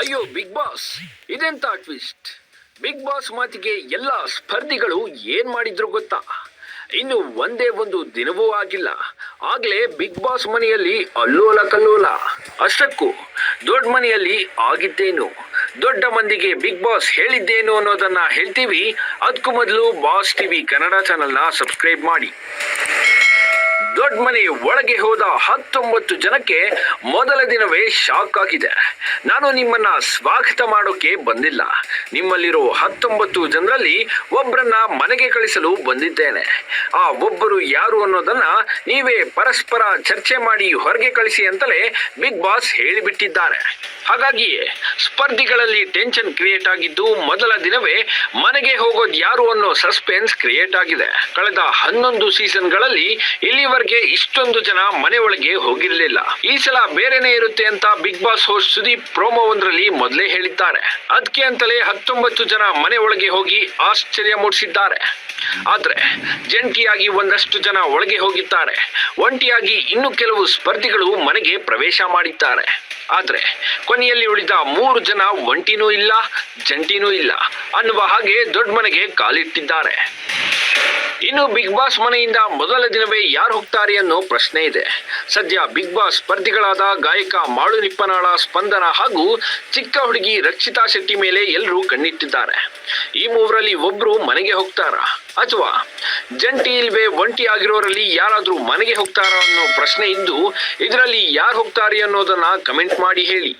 ಅಯ್ಯೋ big boss, ಇದೆಂತ twist. Big boss ಮಾತಿಗೆ ಎಲ್ಲ ಸ್ಪರ್ಧಿಗಳು ಏನ್ ಮಾಡಿದ್ರು ಗೊತ್ತಾ? ಇನ್ನು ಒಂದೇ ಒಂದು ದಿನವೂ ಆಗಿಲ್ಲ, ಆಗ್ಲೇ ಬಿಗ್ ಬಾಸ್ ಮನೆಯಲ್ಲಿ ಅಲ್ಲೋಲ ಕಲ್ಲೋಲ. ಅಷ್ಟಕ್ಕೂ ದೊಡ್ಡ ಮನೆಯಲ್ಲಿ ಆಗಿದ್ದೇನು, ದೊಡ್ಡ ಮಂದಿಗೆ ಬಿಗ್ ಬಾಸ್ ಹೇಳಿದ್ದೇನು ಅನ್ನೋದನ್ನ ಹೇಳ್ತೀವಿ. ಅದಕ್ಕೂ ಮೊದಲು ಬಾಸ್ ಟಿವಿ ಕನ್ನಡ ಚಾನೆಲ್ನ ಸಬ್ಸ್ಕ್ರೈಬ್ ಮಾಡಿ. ದೊಡ್ಡ ಮನೆ ಒಳಗೆ ಹೋದ 19 ಜನಕ್ಕೆ ಮೊದಲ ದಿನವೇ ಶಾಕ್ ಆಗಿದೆ. ನಾನು ನಿಮ್ಮನ್ನ ಸ್ವಾಗತ ಮಾಡೋಕೆ ಬಂದಿಲ್ಲ, ನಿಮ್ಮಲ್ಲಿರೋ 19 ಜನರಲ್ಲಿ ಒಬ್ಬರನ್ನ ಮನೆಗೆ ಕಳಿಸಲು ಬಂದಿದ್ದೇನೆ. ಆ ಒಬ್ಬರು ಯಾರು ಅನ್ನೋದನ್ನ ನೀವೇ ಪರಸ್ಪರ ಚರ್ಚೆ ಮಾಡಿ ಹೊರಗೆ ಕಳಿಸಿ ಅಂತಲೇ ಬಿಗ್ ಬಾಸ್ ಹೇಳಿಬಿಟ್ಟಿದ್ದಾರೆ. ಹಾಗಾಗಿಯೇ ಸ್ಪರ್ಧಿಗಳಲ್ಲಿ ಟೆನ್ಷನ್ ಕ್ರಿಯೇಟ್ ಆಗಿದ್ದು, ಮೊದಲ ದಿನವೇ ಮನೆಗೆ ಹೋಗೋದು ಯಾರು ಅನ್ನೋ ಸಸ್ಪೆನ್ಸ್ ಕ್ರಿಯೇಟ್ ಆಗಿದೆ. ಕಳೆದ 11 ಸೀಸನ್ಗಳಲ್ಲಿ ಇಲ್ಲಿವರೆಗೆ ಇಷ್ಟೊಂದು ಜನ ಮನೆ ಒಳಗೆ ಹೋಗಿರಲಿಲ್ಲ. ಈ ಸಲ ಬೇರೆನೇ ಇರುತ್ತೆ ಅಂತ Bigg Boss host Sudeep promo ಒಂದರಲ್ಲಿ ಮೊದಲೇ ಹೇಳಿದ್ದಾರೆ. ಅದಕ್ಕೆ ಅಂತಲೇ 19 ಜನ ಮನೆ ಒಳಗೆ ಹೋಗಿ ಆಶ್ಚರ್ಯ ಮೂಡಿಸಿದ್ದಾರೆ. ಆದ್ರೆ ಜಂಟಿಯಾಗಿ ಒಂದಷ್ಟು ಜನ ಒಳಗೆ ಹೋಗಿದ್ದಾರೆ, ಒಂಟಿಯಾಗಿ ಇನ್ನು ಕೆಲವು ಸ್ಪರ್ಧಿಗಳು ಮನೆಗೆ ಪ್ರವೇಶ ಮಾಡಿದ್ದಾರೆ. ಆದ್ರೆ ಕೊನೆಯಲ್ಲಿ ಉಳಿದ 3 ಜನ ಒಂಟಿನೂ ಇಲ್ಲ ಜಂಟಿನೂ ಇಲ್ಲ ಅನ್ನುವ ಹಾಗೆ ದೊಡ್ಡ ಮನೆಗೆ ಕಾಲಿಟ್ಟಿದ್ದಾರೆ. ಇನ್ನು ಬಿಗ್ ಬಾಸ್ ಮನೆಯಿಂದ ಮೊದಲ ದಿನವೇ ಯಾರು ಹೋಗ್ತಾರೆ ಅನ್ನೋ ಪ್ರಶ್ನೆ ಇದೆ. ಸದ್ಯ ಬಿಗ್ ಬಾಸ್ ಸ್ಪರ್ಧಿಗಳಾದ ಗಾಯಕ ಮಾಳು ನಿಪ್ಪನಾಳ, ಸ್ಪಂದನ ಹಾಗೂ ಚಿಕ್ಕ ಹುಡುಗಿ ರಕ್ಷಿತಾ ಶೆಟ್ಟಿ ಮೇಲೆ ಎಲ್ಲರೂ ಕಣ್ಣಿಟ್ಟಿದ್ದಾರೆ. ಈ ಮೂವರಲ್ಲಿ ಒಬ್ರು ಮನೆಗೆ ಹೋಗ್ತಾರಾ ಅಥವಾ ಜಂಟಿ ಇಲ್ವೇ ಒಂಟಿ ಆಗಿರೋರಲ್ಲಿ ಯಾರಾದ್ರೂ ಮನೆಗೆ ಹೋಗ್ತಾರಾ ಅನ್ನೋ ಪ್ರಶ್ನೆ ಇದ್ದು, ಇದರಲ್ಲಿ ಯಾರು ಹೋಗ್ತಾರೆ ಅನ್ನೋದನ್ನ ಕಮೆಂಟ್ ಮಾಡಿ ಹೇಳಿ.